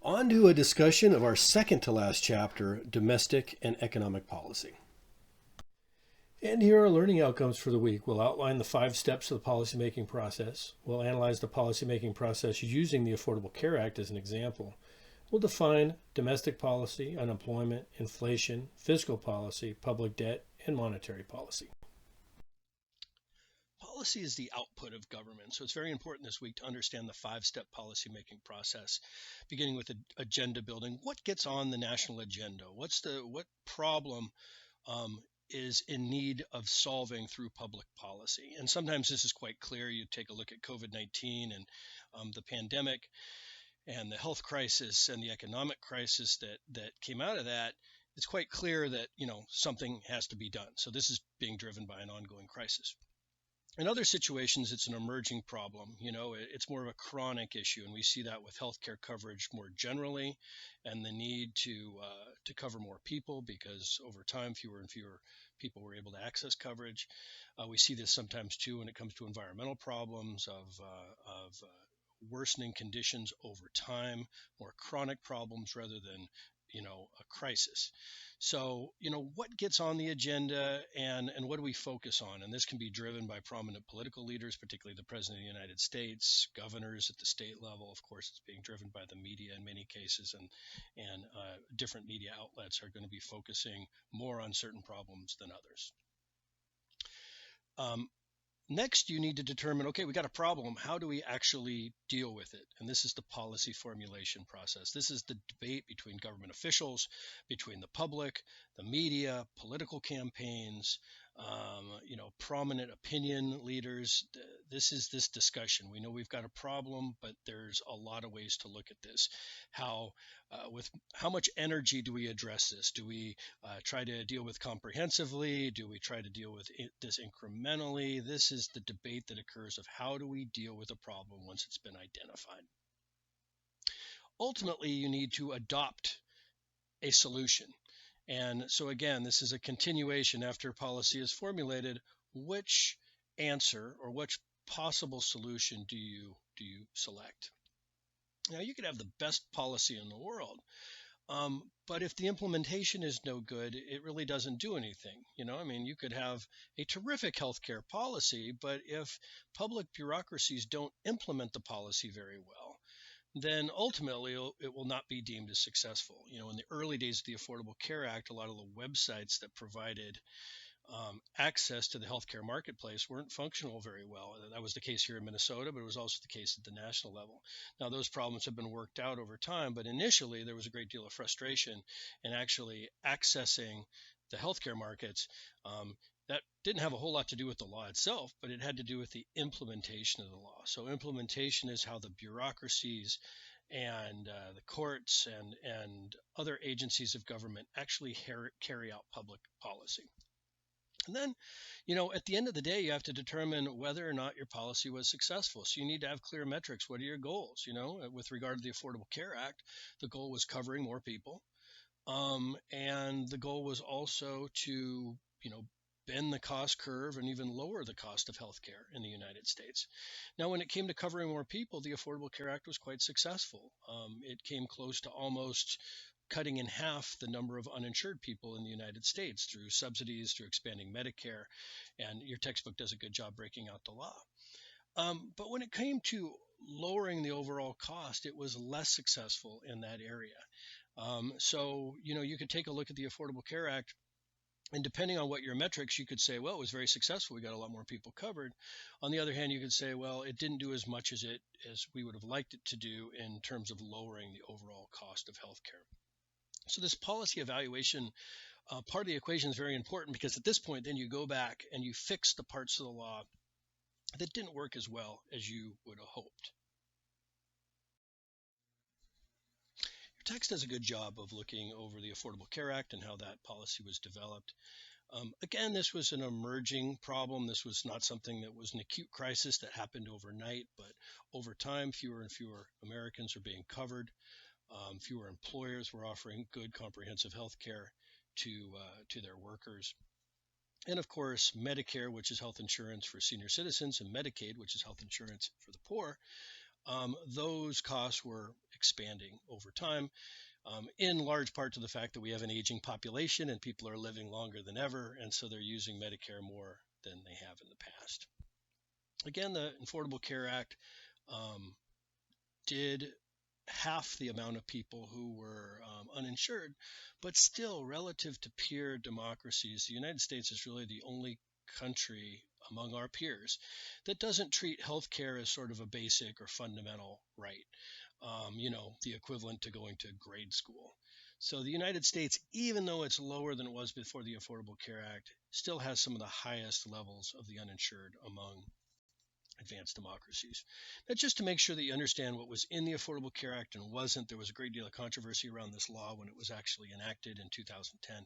On to a discussion of our second to last chapter, domestic and economic policy. And here are learning outcomes for the week. We'll outline the 5 steps of the policymaking process. We'll analyze the policymaking process using the Affordable Care Act as an example. We'll define domestic policy, unemployment, inflation, fiscal policy, public debt, and monetary policy. Policy is the output of government, so it's very important this week to understand the 5-step policymaking process, beginning with agenda building. What gets on the national agenda? What problem is in need of solving through public policy? And sometimes this is quite clear. You take a look at COVID-19 and the pandemic and the health crisis and the economic crisis that came out of that. It's quite clear that something has to be done. So this is being driven by an ongoing crisis. In other situations, it's an emerging problem. It's more of a chronic issue, and we see that with healthcare coverage more generally, and the need to cover more people because over time, fewer and fewer people were able to access coverage. We see this sometimes too when it comes to environmental problems of worsening conditions over time, more chronic problems rather than a crisis. So, what gets on the agenda and what do we focus on? And this can be driven by prominent political leaders, particularly the President of the United States, governors at the state level. Of course, it's being driven by the media in many cases, and different media outlets are going to be focusing more on certain problems than others. Next, you need to determine, okay, we got a problem. How do we actually deal with it? And this is the policy formulation process. This is the debate between government officials, between the public, the media, political campaigns, prominent opinion leaders. This is this discussion. We know we've got a problem, but there's a lot of ways to look at this. With how much energy do we address this? Do we try to deal with comprehensively? Do we try to deal with this incrementally? This is the debate that occurs of how do we deal with a problem once it's been identified. Ultimately, you need to adopt a solution. And so again, this is a continuation after policy is formulated. Which answer or which possible solution do you select? Now, you could have the best policy in the world, but if the implementation is no good, it really doesn't do anything. You could have a terrific healthcare policy, but if public bureaucracies don't implement the policy very well, then ultimately it will not be deemed as successful. In the early days of the Affordable Care Act, a lot of the websites that provided access to the healthcare marketplace weren't functional very well. That was the case here in Minnesota, but it was also the case at the national level. Now, those problems have been worked out over time, but initially there was a great deal of frustration in actually accessing the healthcare markets. That didn't have a whole lot to do with the law itself, but it had to do with the implementation of the law. So implementation is how the bureaucracies and the courts and other agencies of government actually carry out public policy. And then, at the end of the day, you have to determine whether or not your policy was successful. So you need to have clear metrics. What are your goals? With regard to the Affordable Care Act, the goal was covering more people. And the goal was also to, bend the cost curve and even lower the cost of healthcare in the United States. Now, when it came to covering more people, the Affordable Care Act was quite successful. It came close to almost cutting in half the number of uninsured people in the United States through subsidies, through expanding Medicare, and your textbook does a good job breaking out the law. But when it came to lowering the overall cost, it was less successful in that area. So, you could take a look at the Affordable Care Act, and depending on what your metrics, you could say, well, it was very successful. We got a lot more people covered. On the other hand, you could say, well, it didn't do as much as we would have liked it to do in terms of lowering the overall cost of healthcare. So this policy evaluation part of the equation is very important, because at this point, then you go back and you fix the parts of the law that didn't work as well as you would have hoped. Your text does a good job of looking over the Affordable Care Act and how that policy was developed. Again, this was an emerging problem. This was not something that was an acute crisis that happened overnight, but over time, fewer and fewer Americans are being covered. Fewer employers were offering good comprehensive health care to their workers. And of course, Medicare, which is health insurance for senior citizens, and Medicaid, which is health insurance for the poor, those costs were expanding over time, in large part to the fact that we have an aging population and people are living longer than ever, and so they're using Medicare more than they have in the past. Again, the Affordable Care Act did half the amount of people who were uninsured, but still, relative to peer democracies, the United States is really the only country among our peers that doesn't treat healthcare as sort of a basic or fundamental right, the equivalent to going to grade school. So the United States, even though it's lower than it was before the Affordable Care Act, still has some of the highest levels of the uninsured among advanced democracies. Now, just to make sure that you understand what was in the Affordable Care Act and wasn't, there was a great deal of controversy around this law when it was actually enacted in 2010.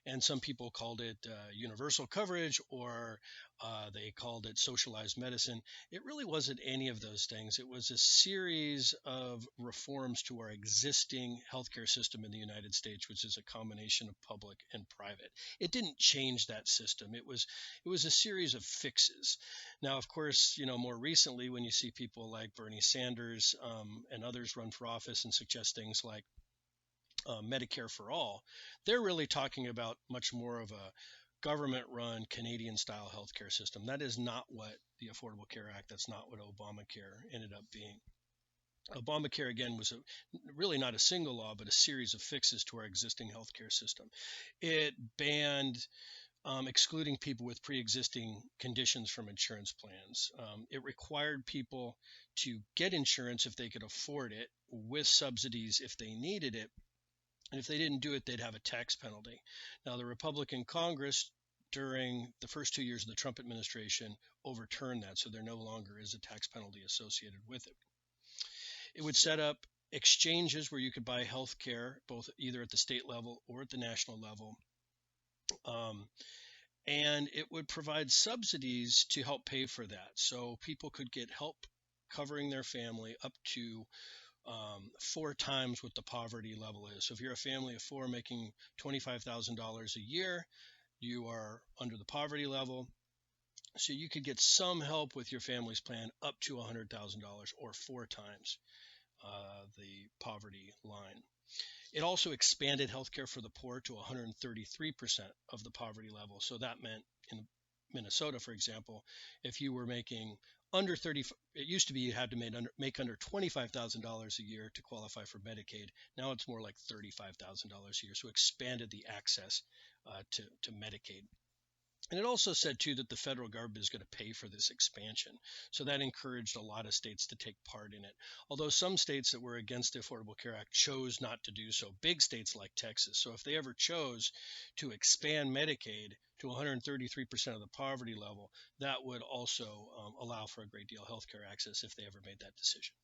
And some people called it universal coverage, or they called it socialized medicine. It really wasn't any of those things. It was a series of reforms to our existing healthcare system in the United States, which is a combination of public and private. It didn't change that system. It was a series of fixes. Now, of course, more recently, when you see people like Bernie Sanders and others run for office and suggest things like Medicare for all, they're really talking about much more of a government-run Canadian-style healthcare system. That is not what the Affordable Care Act, that's not what Obamacare ended up being. Obamacare, again, was really not a single law, but a series of fixes to our existing healthcare system. It banned excluding people with pre-existing conditions from insurance plans. It required people to get insurance if they could afford it, with subsidies if they needed it. And if they didn't do it, they'd have a tax penalty. Now, the Republican Congress during the first 2 years of the Trump administration overturned that, so there no longer is a tax penalty associated with it. It would set up exchanges where you could buy health care, both either at the state level or at the national level. And it would provide subsidies to help pay for that. So people could get help covering their family up to 4 times what the poverty level is. So if you're a family of 4 making $25,000 a year, you are under the poverty level. So you could get some help with your family's plan up to $100,000, or 4 times the poverty line. It also expanded healthcare for the poor to 133% of the poverty level. So that meant in Minnesota, for example, if you were making under 30, it used to be you had to make under $25,000 a year to qualify for Medicaid. Now it's more like $35,000 a year. So expanded the access to Medicaid. And it also said, too, that the federal government is going to pay for this expansion. So that encouraged a lot of states to take part in it. Although some states that were against the Affordable Care Act chose not to do so, big states like Texas. So if they ever chose to expand Medicaid to 133% of the poverty level, that would also allow for a great deal of healthcare access if they ever made that decision.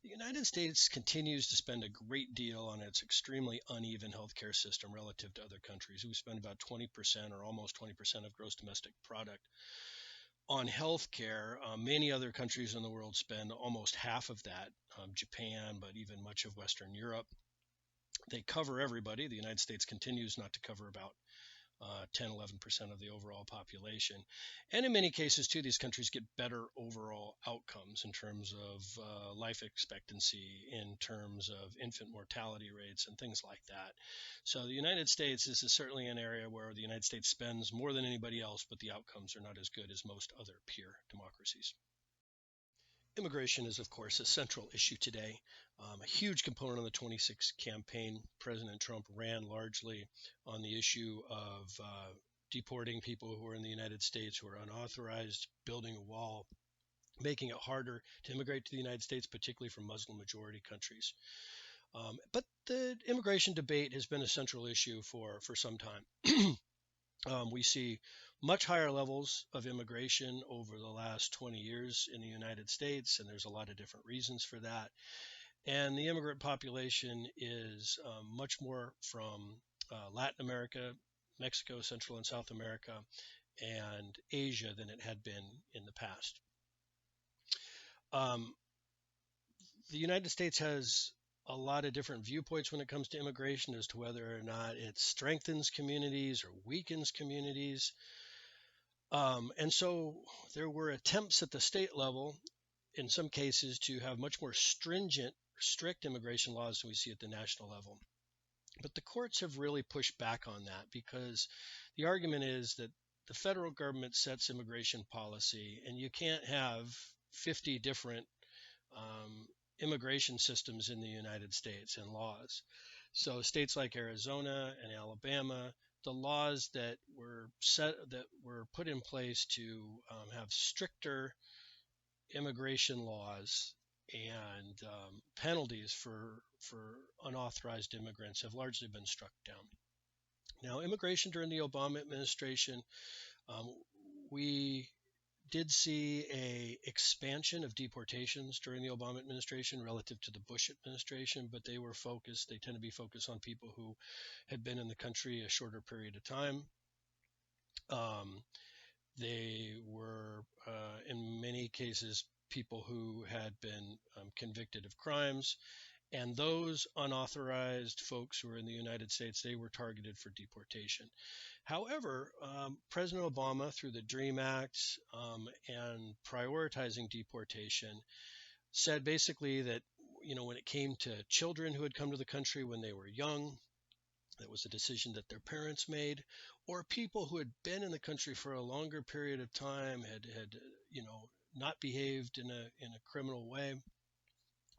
The United States continues to spend a great deal on its extremely uneven healthcare system relative to other countries. We spend about 20% or almost 20% of gross domestic product on healthcare. Many other countries in the world spend almost half of that, Japan, but even much of Western Europe. They cover everybody. The United States continues not to cover about 10, 11% of the overall population. And in many cases, too, these countries get better overall outcomes in terms of life expectancy, in terms of infant mortality rates, and things like that. So the United States is certainly an area where the United States spends more than anybody else, but the outcomes are not as good as most other peer democracies. Immigration is, of course, a central issue today. A huge component of the 26 campaign. President Trump ran largely on the issue of deporting people who are in the United States who are unauthorized, building a wall, making it harder to immigrate to the United States, particularly from Muslim majority countries. But the immigration debate has been a central issue for some time. We see much higher levels of immigration over the last 20 years in the United States, and there's a lot of different reasons for that. And the immigrant population is much more from Latin America, Mexico, Central and South America, and Asia than it had been in the past. The United States has a lot of different viewpoints when it comes to immigration as to whether or not it strengthens communities or weakens communities. And so there were attempts at the state level in some cases to have much more strict immigration laws than we see at the national level. But the courts have really pushed back on that because the argument is that the federal government sets immigration policy, and you can't have 50 different immigration systems in the United States and laws. So states like Arizona and Alabama, the laws that were put in place to have stricter immigration laws and penalties for unauthorized immigrants have largely been struck down. Now, immigration during the Obama administration, we did see a expansion of deportations during the Obama administration relative to the Bush administration, but they tend to be focused on people who had been in the country a shorter period of time. They were, in many cases, people who had been convicted of crimes, and those unauthorized folks who were in the United States, they were targeted for deportation. However, President Obama, through the DREAM Act and prioritizing deportation, said basically that, when it came to children who had come to the country when they were young, that was a decision that their parents made, or people who had been in the country for a longer period of time, had not behaved in a criminal way,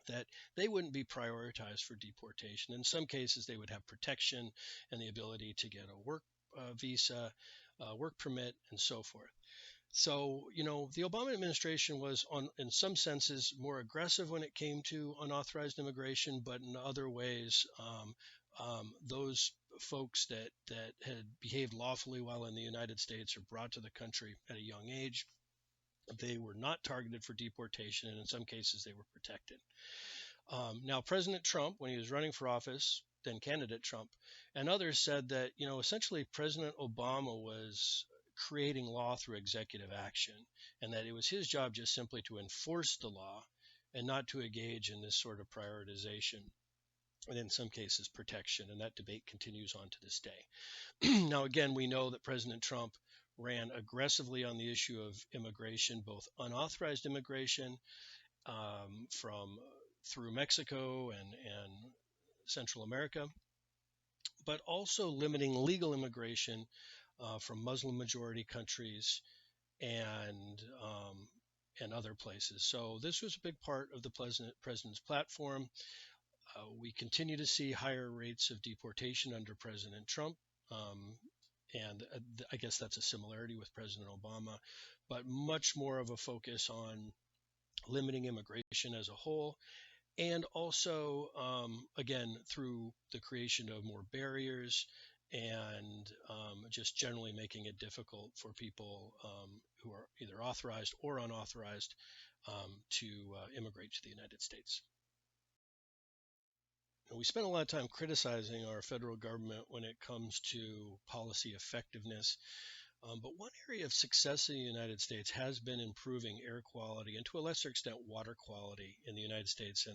that they wouldn't be prioritized for deportation. In some cases, they would have protection and the ability to get a work visa, work permit, and so forth. So, the Obama administration was, in some senses, more aggressive when it came to unauthorized immigration, but in other ways, those folks that had behaved lawfully while in the United States or brought to the country at a young age, they were not targeted for deportation, and in some cases, they were protected. Now, President Trump, when he was running for office, then candidate Trump, and others said that, essentially President Obama was creating law through executive action, and that it was his job just simply to enforce the law and not to engage in this sort of prioritization, and in some cases protection, and that debate continues on to this day. Now, again, we know that President Trump ran aggressively on the issue of immigration, both unauthorized immigration through Mexico and Central America, but also limiting legal immigration from Muslim majority countries and other places. So this was a big part of the president's platform. We continue to see higher rates of deportation under President Trump. And I guess that's a similarity with President Obama, but much more of a focus on limiting immigration as a whole, and also, again, through the creation of more barriers and just generally making it difficult for people who are either authorized or unauthorized to immigrate to the United States. We spend a lot of time criticizing our federal government when it comes to policy effectiveness, but one area of success in the United States has been improving air quality and, to a lesser extent, water quality in the United States.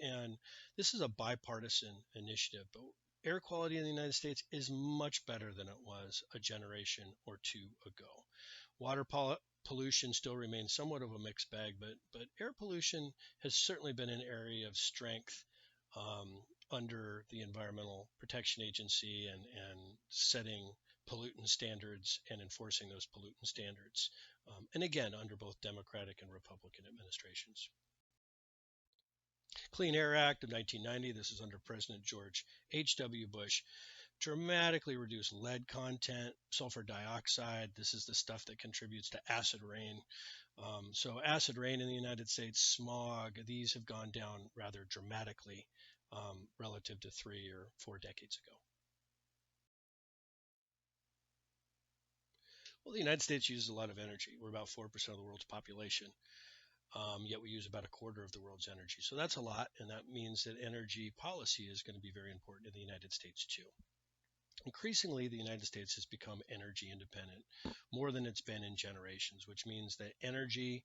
And this is a bipartisan initiative, but air quality in the United States is much better than it was a generation or two ago. Water pollution still remains somewhat of a mixed bag, but air pollution has certainly been an area of strength under the Environmental Protection Agency and setting pollutant standards and enforcing those pollutant standards. And again, under both Democratic and Republican administrations. Clean Air Act of 1990, this is under President George H.W. Bush, dramatically reduced lead content, sulfur dioxide. This is the stuff that contributes to acid rain. So acid rain in the United States, smog, these have gone down rather dramatically relative to 3 or 4 decades ago. Well, the United States uses a lot of energy. We're about 4% of the world's population, yet we use about a quarter of the world's energy. So that's a lot, and that means that energy policy is going to be very important in the United States too. Increasingly, the United States has become energy independent, more than it's been in generations, which means that energy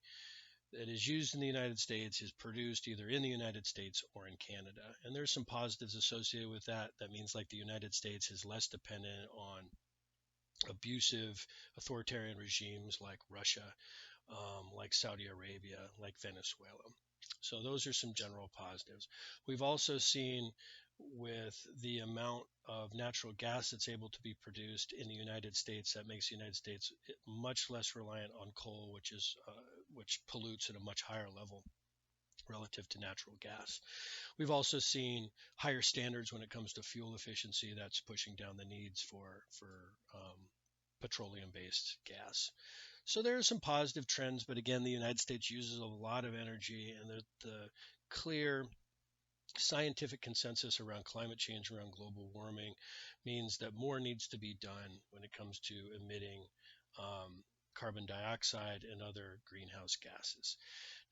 that is used in the United States is produced either in the United States or in Canada. And there's some positives associated with that. That means like the United States is less dependent on abusive authoritarian regimes like Russia, like Saudi Arabia, like Venezuela. So those are some general positives. We've also seen with the amount of natural gas that's able to be produced in the United States, that makes the United States much less reliant on coal, which pollutes at a much higher level relative to natural gas. We've also seen higher standards when it comes to fuel efficiency. That's pushing down the needs for petroleum-based gas. So there are some positive trends, but again, the United States uses a lot of energy, and the clear scientific consensus around climate change, around global warming, means that more needs to be done when it comes to emitting carbon dioxide and other greenhouse gases.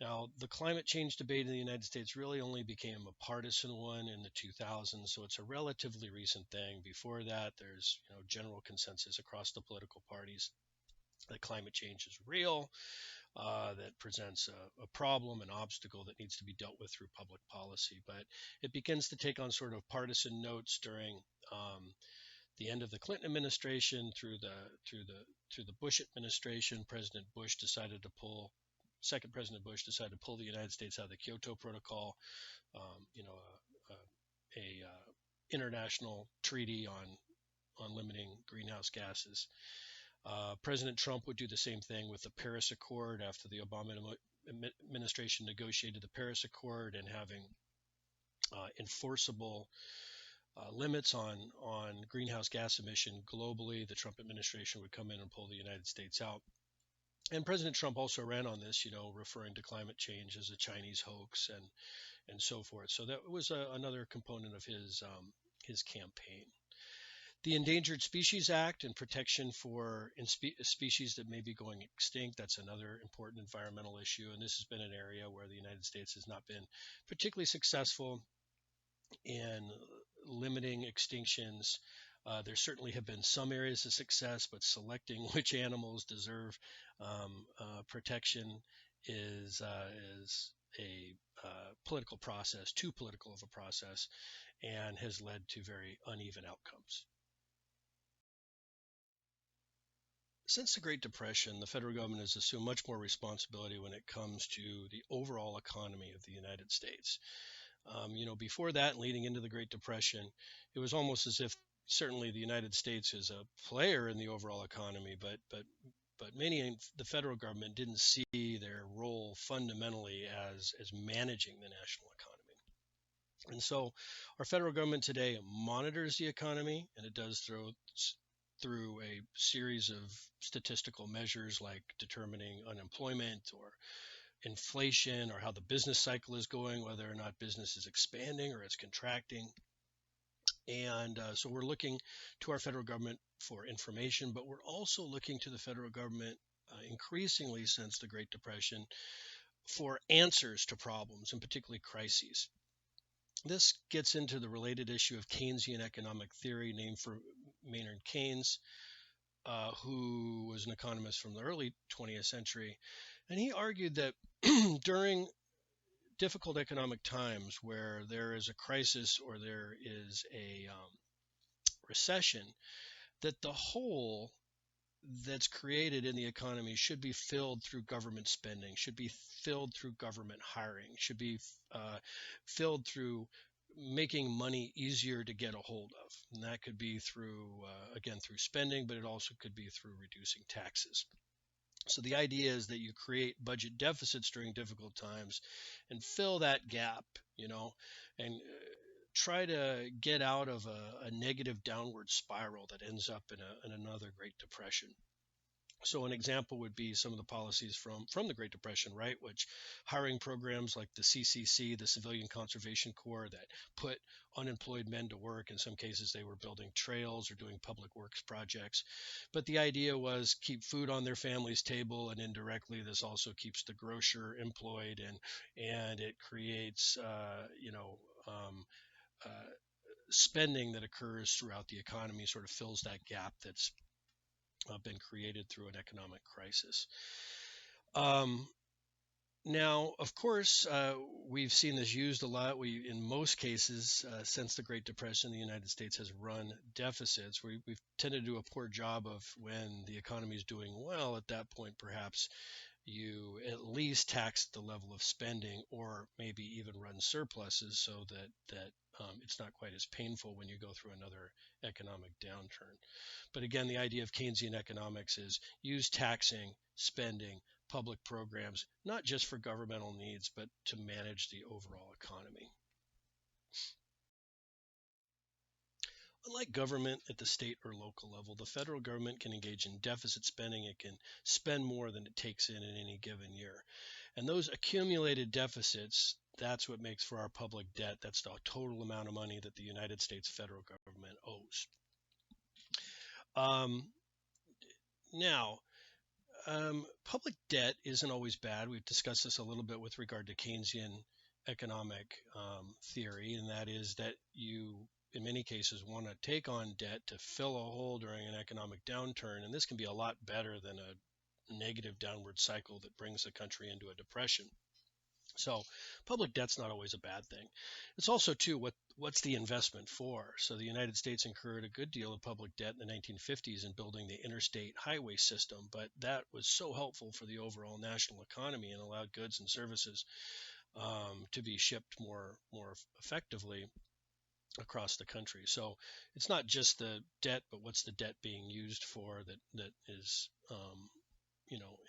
Now, the climate change debate in the United States really only became a partisan one in the 2000s, so it's a relatively recent thing. Before that, there's general consensus across the political parties that climate change is real, that presents a problem, an obstacle that needs to be dealt with through public policy. But it begins to take on sort of partisan notes during the end of the Clinton administration through the Bush administration. Second President Bush decided to pull the United States out of the Kyoto Protocol, a international treaty on limiting greenhouse gases. President Trump would do the same thing with the Paris Accord after the Obama administration negotiated the Paris Accord and having enforceable limits on greenhouse gas emission globally. The Trump administration would come in and pull the United States out. And President Trump also ran on this, referring to climate change as a Chinese hoax and so forth. So that was another component of his campaign. The Endangered Species Act and protection for species that may be going extinct, that's another important environmental issue. And this has been an area where the United States has not been particularly successful in limiting extinctions. There certainly have been some areas of success, but selecting which animals deserve protection is a political process, too political of a process, and has led to very uneven outcomes. Since the Great Depression, the federal government has assumed much more responsibility when it comes to the overall economy of the United States. Before that, leading into the Great Depression, it was almost as if certainly the United States is a player in the overall economy, but many in the federal government didn't see their role fundamentally as managing the national economy. And so our federal government today monitors the economy, and it does through a series of statistical measures like determining unemployment or inflation or how the business cycle is going, whether or not business is expanding or it's contracting. And so we're looking to our federal government for information, but we're also looking to the federal government increasingly since the Great Depression for answers to problems, and particularly crises. This gets into the related issue of Keynesian economic theory, named for Maynard Keynes, who was an economist from the early 20th century. And he argued that during difficult economic times where there is a crisis or there is a recession, that the hole that's created in the economy should be filled through government spending, should be filled through government hiring, should be filled through making money easier to get a hold of. And that could be through spending, but it also could be through reducing taxes. So the idea is that you create budget deficits during difficult times and fill that gap, and try to get out of a negative downward spiral that ends up in another Great Depression. So an example would be some of the policies from the Great Depression, right? Which hiring programs like the CCC, the Civilian Conservation Corps, that put unemployed men to work. In some cases, they were building trails or doing public works projects. But the idea was keep food on their family's table, and indirectly, this also keeps the grocer employed, and it creates, spending that occurs throughout the economy, sort of fills that gap that's been created through an economic crisis. Now, of course, we've seen this used a lot. In most cases, since the Great Depression, the United States has run deficits. We've tended to do a poor job of, when the economy is doing well, at that point, perhaps you at least tax the level of spending, or maybe even run surpluses so that it's not quite as painful when you go through another economic downturn. But again, the idea of Keynesian economics is use taxing, spending, public programs, not just for governmental needs, but to manage the overall economy. Unlike government at the state or local level, the federal government can engage in deficit spending. It can spend more than it takes in any given year. And those accumulated deficits, that's what makes for our public debt. That's the total amount of money that the United States federal government owes. Um, now, public debt isn't always bad. We've discussed this a little bit with regard to Keynesian economic theory, and that is that you, in many cases, want to take on debt to fill a hole during an economic downturn, and this can be a lot better than a negative downward cycle that brings the country into a depression. So public debt's not always a bad thing. It's also, too, what's the investment for? So the United States incurred a good deal of public debt in the 1950s in building the interstate highway system, but that was so helpful for the overall national economy and allowed goods and services to be shipped more effectively across the country. So it's not just the debt, but what's the debt being used for that is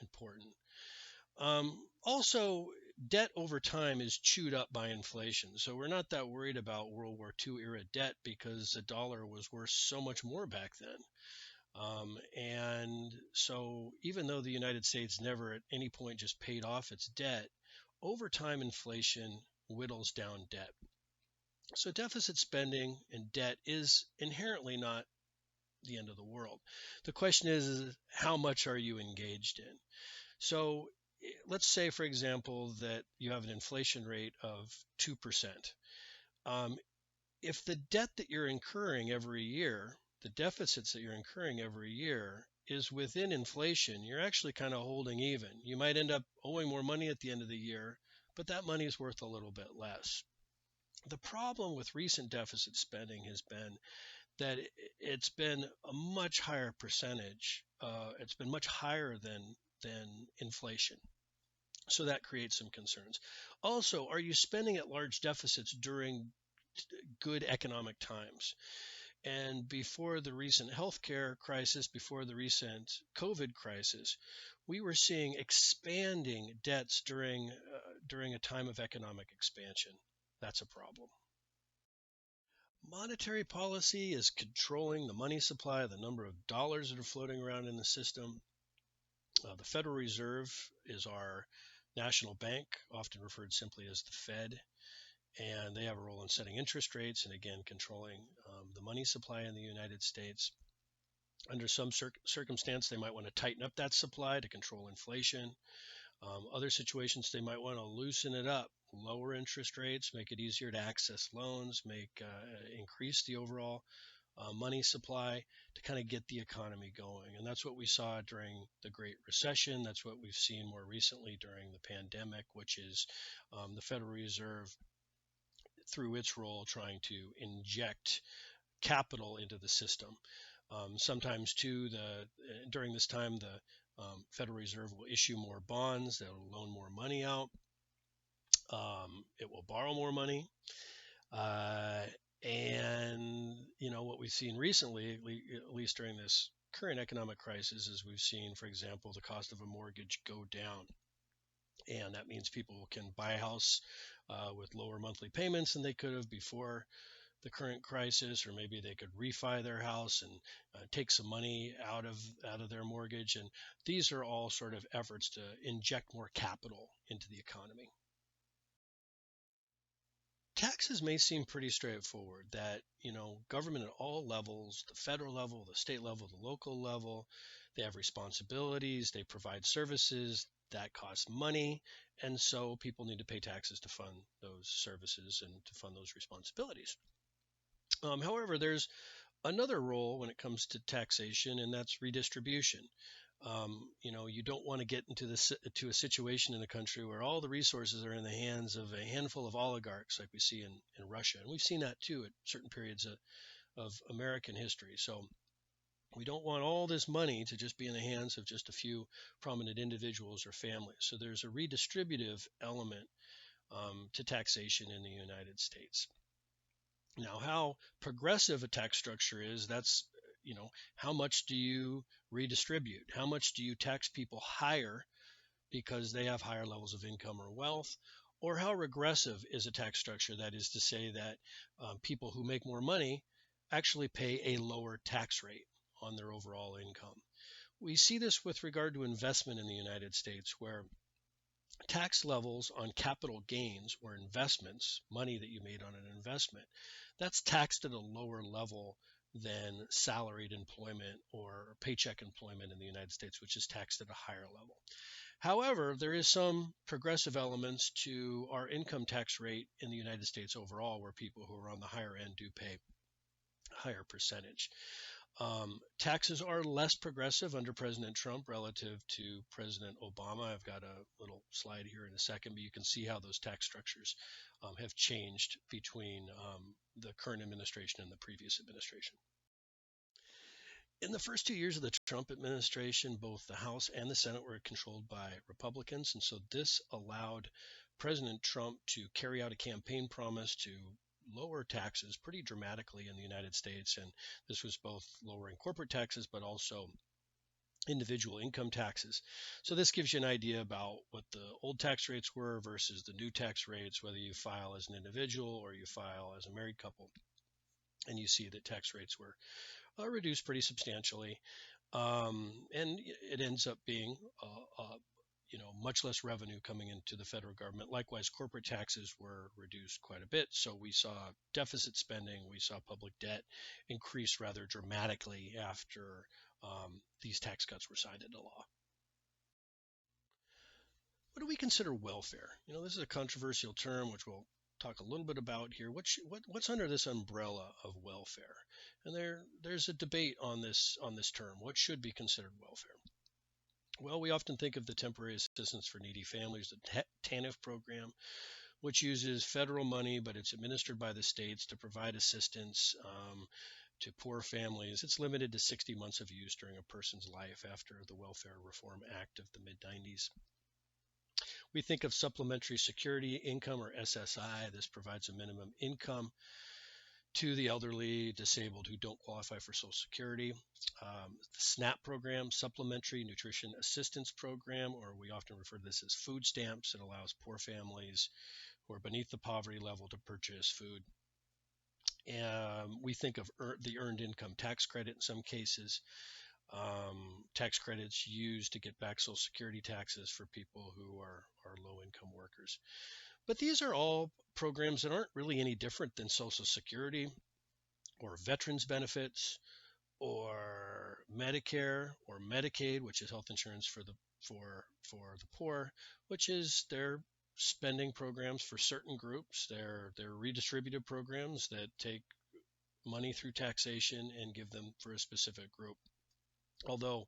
important. Also, debt over time is chewed up by inflation. So we're not that worried about World War II era debt because the dollar was worth so much more back then. And so even though the United States never at any point just paid off its debt, over time inflation whittles down debt. So deficit spending and debt is inherently not the end of the world. The question is how much are you engaged in? So let's say, for example, that you have an inflation rate of 2%. If the debt that you're incurring every year, the deficits that you're incurring every year is within inflation, you're actually kind of holding even. You might end up owing more money at the end of the year, but that money is worth a little bit less. The problem with recent deficit spending has been that it's been a much higher percentage. It's been much higher than inflation. So that creates some concerns. Also, are you spending at large deficits during good economic times? And before the recent healthcare crisis, before the recent COVID crisis, we were seeing expanding debts during a time of economic expansion. That's a problem. Monetary policy is controlling the money supply, the number of dollars that are floating around in the system. The Federal Reserve is our national bank, often referred simply as the Fed, and they have a role in setting interest rates and, again, controlling the money supply in the United States. Under some circumstance, they might want to tighten up that supply to control inflation. Other situations, they might want to loosen it up, lower interest rates, make it easier to access loans, increase the overall money supply to kind of get the economy going. And that's what we saw during the Great Recession. That's what we've seen more recently during the pandemic, which is the Federal Reserve, through its role, trying to inject capital into the system. Sometimes, too, during this time, the Federal Reserve will issue more bonds. They'll loan more money out. It will borrow more money. And what we've seen recently, at least during this current economic crisis, is we've seen, for example, the cost of a mortgage go down. And that means people can buy a house with lower monthly payments than they could have before the current crisis, or maybe they could refi their house and take some money out of their mortgage. And these are all sort of efforts to inject more capital into the economy. Taxes may seem pretty straightforward, that government at all levels, the federal level, the state level, the local level, they have responsibilities, they provide services that cost money, and so people need to pay taxes to fund those services and to fund those responsibilities. However, there's another role when it comes to taxation, and that's redistribution. You don't want to get to a situation in a country where all the resources are in the hands of a handful of oligarchs, like we see in Russia, and we've seen that too at certain periods of American history. So We don't want all this money to just be in the hands of just a few prominent individuals or families. So there's a redistributive element to taxation in the United States. Now, how progressive a tax structure is, that's, how much do you redistribute? How much do you tax people higher because they have higher levels of income or wealth? Or how regressive is a tax structure? That is to say that people who make more money actually pay a lower tax rate on their overall income. We see this with regard to investment in the United States, where tax levels on capital gains or investments, money that you made on an investment, that's taxed at a lower level than salaried employment or paycheck employment in the United States, which is taxed at a higher level. However, there is some progressive elements to our income tax rate in the United States overall, where people who are on the higher end do pay a higher percentage. Taxes are less progressive under President Trump relative to President Obama. I've got a little slide here in a second, but you can see how those tax structures have changed between the current administration and the previous administration. In the first 2 years of the Trump administration, both the House and the Senate were controlled by Republicans. And so this allowed President Trump to carry out a campaign promise to lower taxes pretty dramatically in the United States. And this was both lowering corporate taxes, but also individual income taxes. So this gives you an idea about what the old tax rates were versus the new tax rates, whether you file as an individual or you file as a married couple. And you see that tax rates were reduced pretty substantially. And it ends up being much less revenue coming into the federal government. Likewise, corporate taxes were reduced quite a bit. So we saw deficit spending, we saw public debt increase rather dramatically after these tax cuts were signed into law. What do we consider welfare? This is a controversial term, which we'll talk a little bit about here. What's under this umbrella of welfare? And there's a debate on this term. What should be considered welfare? Well, we often think of the Temporary Assistance for Needy Families, the TANF program, which uses federal money, but it's administered by the states to provide assistance to poor families. It's limited to 60 months of use during a person's life after the Welfare Reform Act of the mid-90s. We think of supplementary security income, or SSI. This provides a minimum income to the elderly, disabled who don't qualify for Social Security. The SNAP program, Supplementary Nutrition Assistance Program, or we often refer to this as food stamps. It allows poor families who are beneath the poverty level to purchase food. We think of the Earned Income Tax Credit in some cases. Tax credits used to get back Social Security taxes for people who are low-income workers. But these are all programs that aren't really any different than Social Security or veterans benefits or Medicare or Medicaid, which is health insurance for the poor, which is their spending programs for certain groups. They're redistributive programs that take money through taxation and give them for a specific group. Although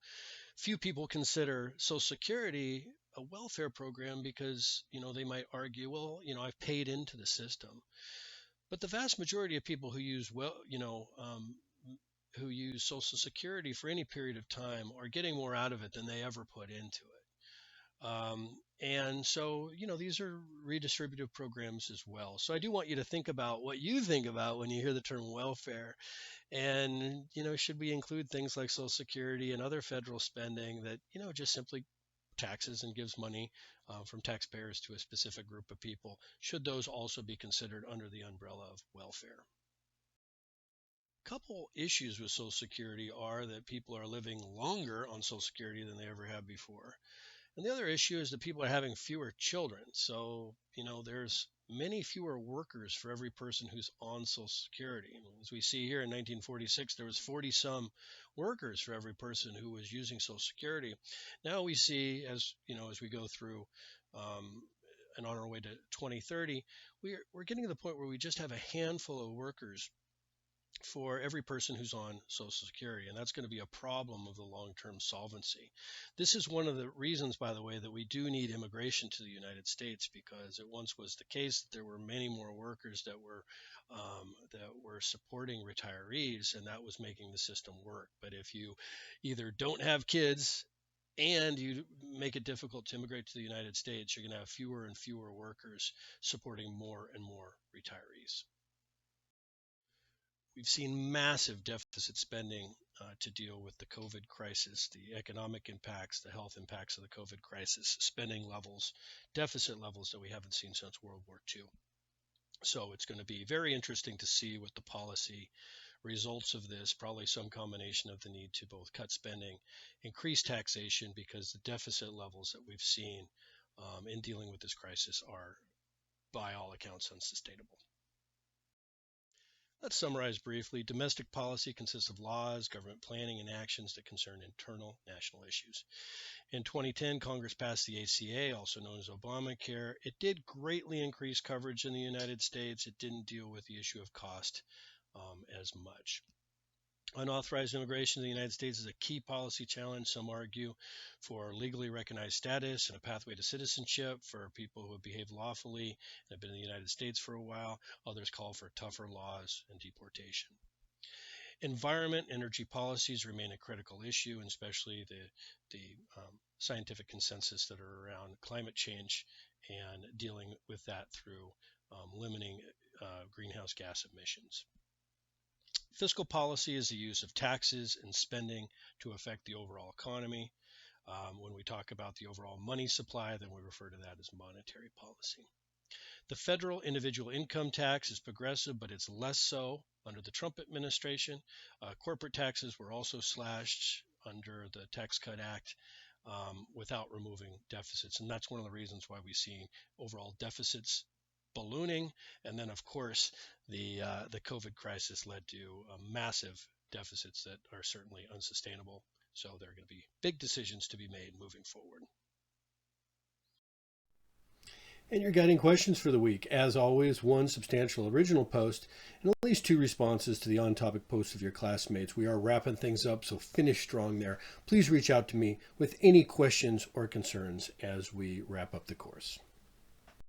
few people consider Social Security a welfare program because, they might argue, well, I've paid into the system. But the vast majority of people who use Social Security for any period of time are getting more out of it than they ever put into it. And so, these are redistributive programs as well. So I do want you to think about what you think about when you hear the term welfare. And, should we include things like Social Security and other federal spending that, just simply taxes and gives money from taxpayers to a specific group of people? Should those also be considered under the umbrella of welfare? A couple issues with Social Security are that people are living longer on Social Security than they ever have before. And the other issue is that people are having fewer children. So, there's many fewer workers for every person who's on Social Security. And as we see here in 1946, there was 40-some workers for every person who was using Social Security. Now we see, as we go through and on our way to 2030, we're getting to the point where we just have a handful of workers for every person who's on Social Security, and that's going to be a problem of the long-term solvency. This is one of the reasons, by the way, that we do need immigration to the United States, because it once was the case that there were many more workers that were supporting retirees, and that was making the system work. But if you either don't have kids and you make it difficult to immigrate to the United States, you're going to have fewer and fewer workers supporting more and more retirees. We've seen massive deficit spending to deal with the COVID crisis, the economic impacts, the health impacts of the COVID crisis, spending levels, deficit levels that we haven't seen since World War II. So it's going to be very interesting to see what the policy results of this, probably some combination of the need to both cut spending, increase taxation, because the deficit levels that we've seen in dealing with this crisis are, by all accounts, unsustainable. Let's summarize briefly. Domestic policy consists of laws, government planning, and actions that concern internal national issues. In 2010, Congress passed the ACA, also known as Obamacare. It did greatly increase coverage in the United States. It didn't deal with the issue of cost as much. Unauthorized immigration to the United States is a key policy challenge. Some argue for legally recognized status and a pathway to citizenship for people who have behaved lawfully and have been in the United States for a while. Others call for tougher laws and deportation. Environment, energy policies remain a critical issue, and especially the scientific consensus that are around climate change and dealing with that through limiting greenhouse gas emissions. Fiscal policy is the use of taxes and spending to affect the overall economy. When we talk about the overall money supply, then we refer to that as monetary policy. The federal individual income tax is progressive, but it's less so under the Trump administration. Corporate taxes were also slashed under the Tax Cut Act without removing deficits. And that's one of the reasons why we see overall deficits ballooning. And then, of course, the COVID crisis led to massive deficits that are certainly unsustainable. So there are going to be big decisions to be made moving forward. And your guiding questions for the week, as always, one substantial original post and at least 2 responses to the on-topic posts of your classmates. We are wrapping things up, so finish strong there. Please reach out to me with any questions or concerns as we wrap up the course.